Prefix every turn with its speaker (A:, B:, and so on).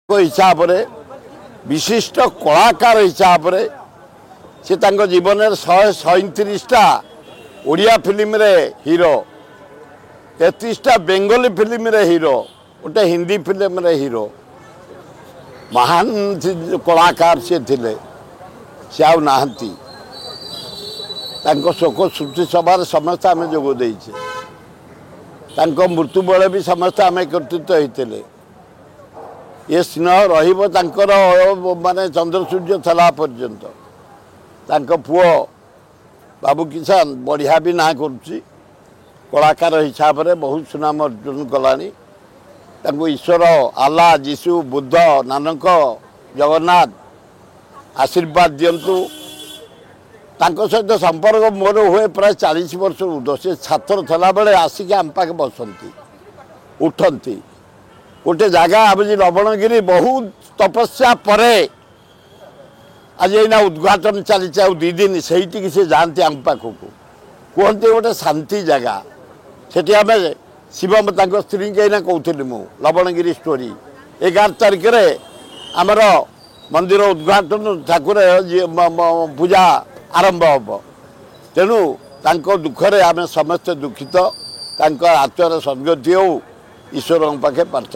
A: हिसाब रे विशिष्ट कलाकार हिसाब रे से तांको जीवन 137टा ओडिया फिल्म रे हीरो 33टा बेंगली फिल्म रे हीरो गोटे हिंदी फिल्म रे हीरो महान कलाकार से थिले से आउ नाहंती तांको शोक श्रुति सभा समस्त आम जोग देइछे तांको मृत्यु बेले भी समस्त आम एकत्रित होइतिले ये स्नेह रहिबो तांकर माने चंद्र सूर्य थला पर्यंत तांको पुओ बाबू किसान बढ़िया भी ना करुच्ची कलाकार हिसाब से बहुत सुनाम अर्जन कलानी तांको ईश्वर आल्लाह जीशु बुद्ध नानक जगन्नाथ आशीर्वाद दियंतु तांको सहित संपर्क मोर हुए प्राय 40 वर्ष उर्ध से छात्र थला बेले आसिक आम पाखे बसंती उठंती गोटे जगह आज लवणगिरी बहुत तपस्या परे आज ये उद्घाटन चली 2 दिन से जाती आम पाखक कहते गोटे शांति जगह से आम शिवम स्त्री के कहती मु लवणगिरी स्टोरी 11 तारिख में आमर मंदिर उद्घाटन ठाकुर पूजा आरंभ हम तेणु दुखरे आम समस्ते दुखित आत्मार सद्गति हो ईश्वर पाखे प्रार्थना।